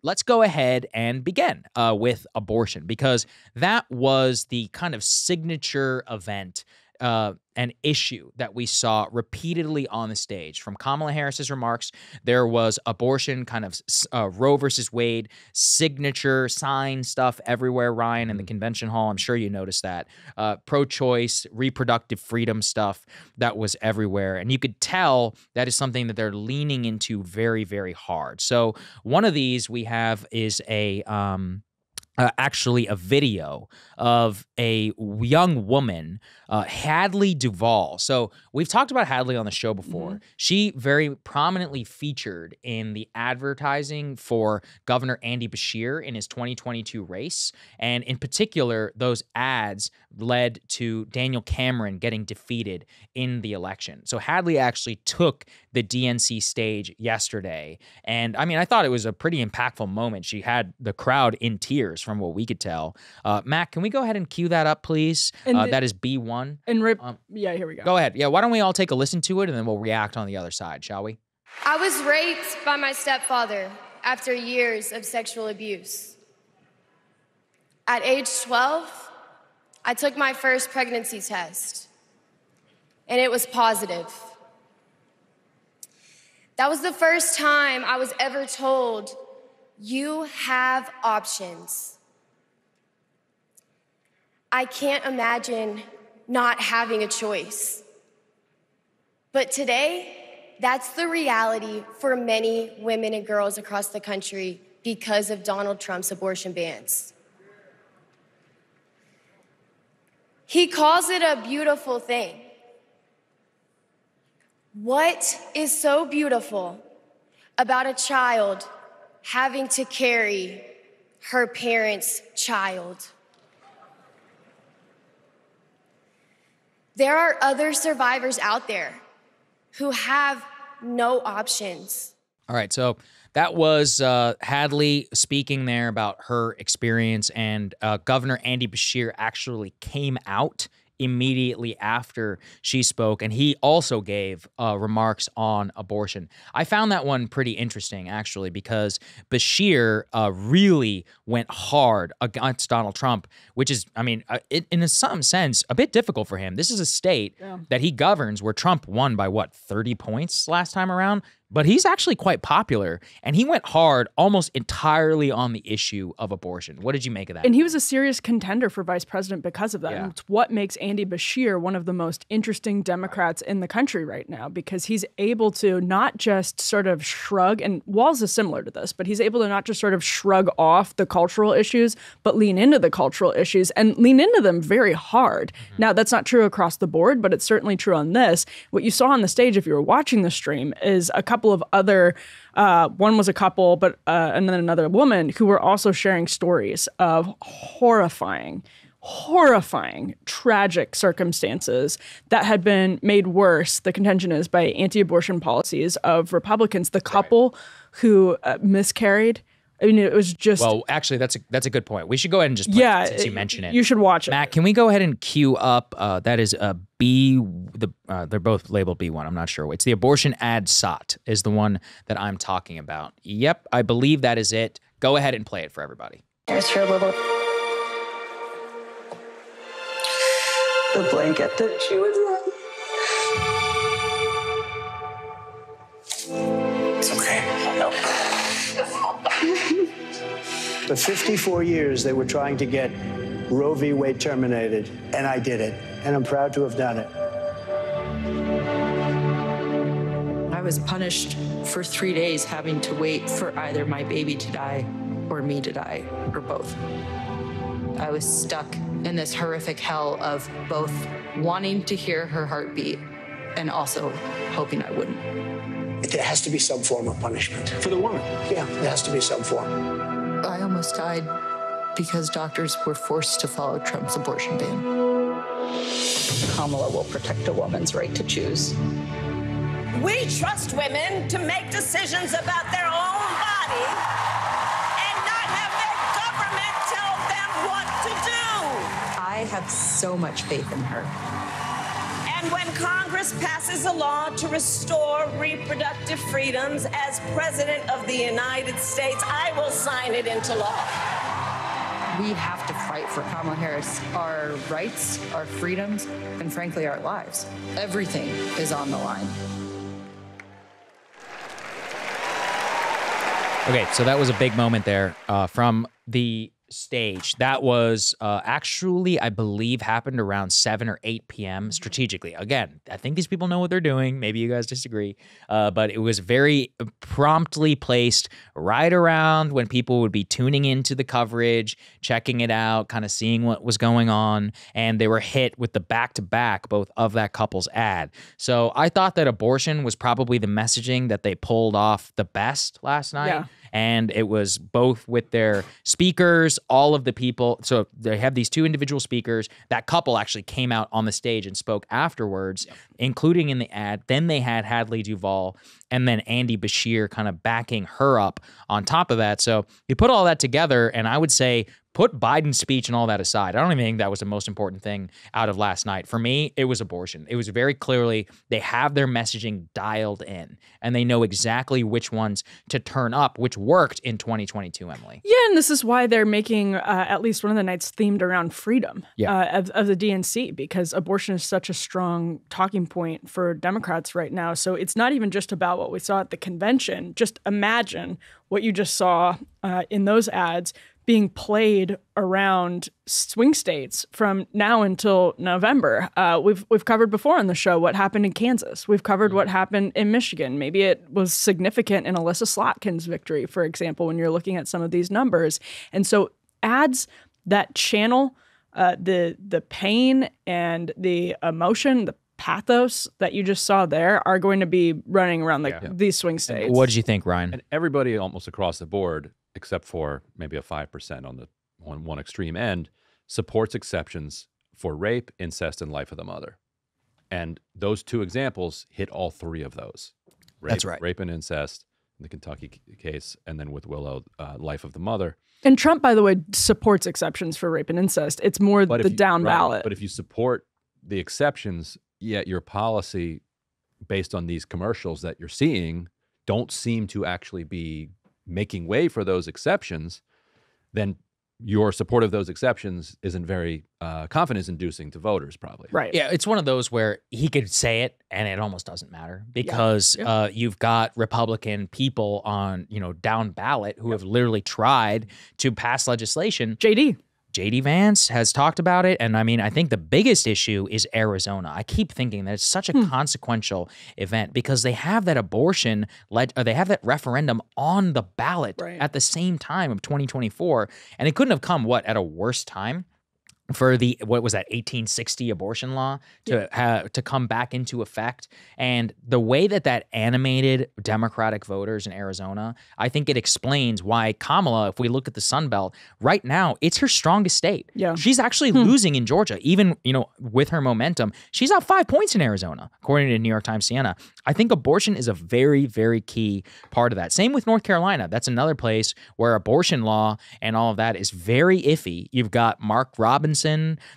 let's go ahead and begin with abortion, because that was the kind of signature event an issue that we saw repeatedly on the stage. From Kamala Harris's remarks, there was abortion, kind of Roe versus Wade signature sign stuff everywhere, Ryan, in the convention hall. I'm sure you noticed that. Pro-choice, reproductive freedom stuff that was everywhere. And you could tell that is something that they're leaning into very, very hard. So one of these we have is actually a video of a young woman, Hadley Duvall. So we've talked about Hadley on the show before. Mm-hmm. She very prominently featured in the advertising for Governor Andy Beshear in his 2022 race. And in particular, those ads led to Daniel Cameron getting defeated in the election. So Hadley actually took the DNC stage yesterday. And I mean, I thought it was a pretty impactful moment. She had the crowd in tears from what we could tell. Matt, can we go ahead and cue that up, please? That is B1. And yeah, here we go. Go ahead. Yeah, why don't we all take a listen to it, and then we'll react on the other side, shall we? I was raped by my stepfather after years of sexual abuse. At age 12, I took my first pregnancy test, and it was positive. That was the first time I was ever told, you have options. I can't imagine not having a choice. But today, that's the reality for many women and girls across the country because of Donald Trump's abortion bans. He calls it a beautiful thing. What is so beautiful about a child having to carry her parents' child? There are other survivors out there who have no options. All right, so that was Hadley speaking there about her experience, and Governor Andy Beshear actually came out immediately after she spoke, and he also gave remarks on abortion. I found that one pretty interesting, actually, because Beshear really went hard against Donald Trump, which is, I mean, in some sense, a bit difficult for him. This is a state that he governs where Trump won by, 30 points last time around? But he's actually quite popular, and he went hard almost entirely on the issue of abortion. What did you make of that? And he was a serious contender for vice president because of that. Yeah. And it's what makes Andy Beshear one of the most interesting Democrats in the country right now, because he's able to not just sort of shrug, and Walz is similar to this, but he's able to not just sort of shrug off the cultural issues, but lean into the cultural issues and lean into them very hard. Mm-hmm. Now, that's not true across the board, but it's certainly true on this. What you saw on the stage, if you were watching the stream, is a couple of other, one was a couple, but and then another woman who were also sharing stories of horrifying, tragic circumstances that had been made worse, the contention is, by anti-abortion policies of Republicans. The couple who miscarried, I mean, it was just... Well, actually, that's a good point. We should go ahead and just play it since you mention it. You should watch it. Matt, can we go ahead and queue up, that is a B, they're both labeled B1, I'm not sure. It's the abortion ad SOT is the one that I'm talking about. Yep, I believe that is it. Go ahead and play it for everybody. There's her little... The blanket that she was in. It's okay. I'll help. For 54 years, they were trying to get Roe v. Wade terminated, and I did it, and I'm proud to have done it. I was punished for 3 days having to wait for either my baby to die or me to die, or both. I was stuck in this horrific hell of both wanting to hear her heartbeat and also hoping I wouldn't. There has to be some form of punishment. For the woman? Yeah, there has to be some form. I almost died because doctors were forced to follow Trump's abortion ban. Kamala will protect a woman's right to choose. We trust women to make decisions about their own body and not have their government tell them what to do. I have so much faith in her. And And when Congress passes a law to restore reproductive freedoms as President of the United States, I will sign it into law. We have to fight for Kamala Harris, our rights, our freedoms, and frankly, our lives. Everything is on the line. Okay, so that was a big moment there from the stage. That was actually, I believe, happened around 7 or 8 p.m. strategically. Again, I think these people know what they're doing. Maybe you guys disagree, but it was very promptly placed right around when people would be tuning into the coverage, checking it out, kind of seeing what was going on, and they were hit with the back-to-back both of that couple's ad. So I thought that abortion was probably the messaging that they pulled off the best last night. Yeah. And it was both with their speakers, all of the people. So they have these two individual speakers. That couple actually came out on the stage and spoke afterwards, including in the ad. Then they had Hadley Duvall and then Andy Bashir kind of backing her up on top of that. So you put all that together, and I would say put Biden's speech and all that aside. I don't even think that was the most important thing out of last night. For me, it was abortion. It was very clearly they have their messaging dialed in, and they know exactly which ones to turn up, which worked in 2022, Emily. Yeah, and this is why they're making at least one of the nights themed around freedom of the DNC, because abortion is such a strong talking point for Democrats right now. So it's not even just about what we saw at the convention. Just imagine what you just saw in those ads being played around swing states from now until November. We've covered before on the show what happened in Kansas. We've covered what happened in Michigan. Maybe it was significant in Alyssa Slotkin's victory, for example, when you're looking at some of these numbers. And so ads that channel the pain and the emotion, the pathos that you just saw there are going to be running around these swing states. What did you think, Ryan? And everybody almost across the board, except for maybe a 5% on one extreme end, supports exceptions for rape, incest, and life of the mother. And those two examples hit all three of those. That's right. Rape and incest in the Kentucky case, and then with Willow, life of the mother. And Trump, by the way, supports exceptions for rape and incest. It's more the down ballot. But if you support the exceptions, yet your policy based on these commercials that you're seeing don't seem to actually be making way for those exceptions, then your support of those exceptions isn't very confidence-inducing to voters, probably. Right. Yeah, it's one of those where he could say it and it almost doesn't matter because you've got Republican people on, down ballot who have literally tried to pass legislation. JD Vance has talked about it. And I mean, I think the biggest issue is Arizona. I keep thinking that it's such a consequential event because they have that they have that referendum on the ballot at the same time of 2024. And it couldn't have come, at a worse time for the, 1860 abortion law to come back into effect. And the way that animated Democratic voters in Arizona, I think it explains why Kamala, if we look at the Sun Belt, right now, it's her strongest state. Yeah. She's actually losing in Georgia, even, with her momentum. She's out 5 points in Arizona, according to New York Times Siena. I think abortion is a very, very key part of that. Same with North Carolina. That's another place where abortion law and all of that is very iffy. You've got Mark Robinson,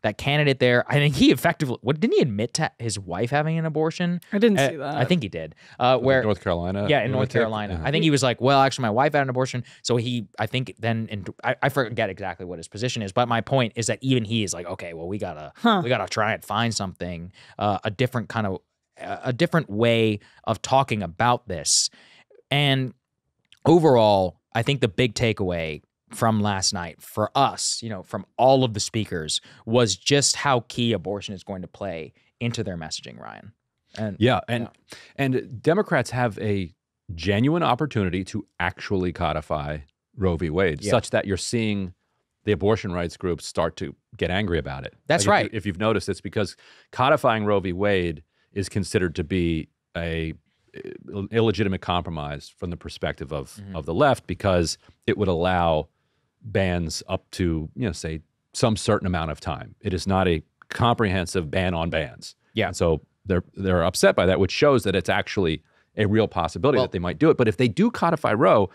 that candidate there. I think he effectively, didn't he admit to his wife having an abortion? I didn't see that. I think he did. Where North Carolina? Yeah, in North Carolina. I think he was like, well, actually, my wife had an abortion. So I forget exactly what his position is, but my point is that even he is like, okay, well, we gotta try and find something, a different way of talking about this. And overall, I think the big takeaway from last night for us, from all of the speakers, was just how key abortion is going to play into their messaging, Ryan. And Democrats have a genuine opportunity to actually codify Roe v. Wade, such that you're seeing the abortion rights groups start to get angry about it. That's right. If you've noticed, it's because codifying Roe v. Wade is considered to be a illegitimate compromise from the perspective of the left, because it would allow bans up to, say, some certain amount of time. It is not a comprehensive ban on bans. Yeah. And so they're upset by that, which shows that it's actually a real possibility that they might do it. But if they do codify Roe,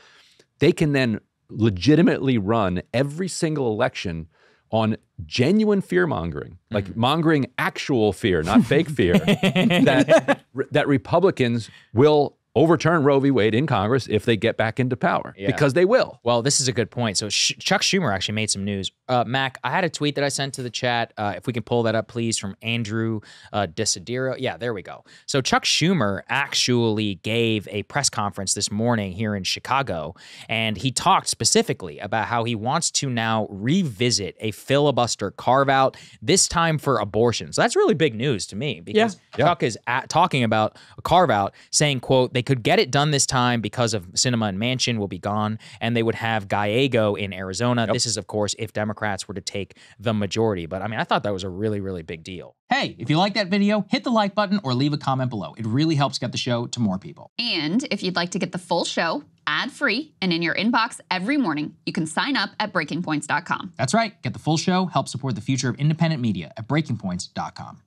they can then legitimately run every single election on genuine fear mongering, like mongering actual fear, not fake fear, that Republicans will overturn Roe v. Wade in Congress if they get back into power, because they will. Well, this is a good point. So Chuck Schumer actually made some news. Mac, I had a tweet that I sent to the chat. If we can pull that up, please, from Andrew Desidero. Yeah, there we go. So Chuck Schumer actually gave a press conference this morning here in Chicago, and he talked specifically about how he wants to now revisit a filibuster carve-out, this time for abortion. So that's really big news to me, because Chuck is talking about a carve-out, saying, quote, they could get it done this time because of Sinema and Manchin will be gone, and they would have Gallego in Arizona. This is, of course, if Democrats were to take the majority. But I mean, I thought that was a really, really big deal. Hey, if you like that video, hit the like button or leave a comment below. It really helps get the show to more people. And if you'd like to get the full show ad-free and in your inbox every morning, you can sign up at breakingpoints.com. That's right. Get the full show, help support the future of independent media at breakingpoints.com.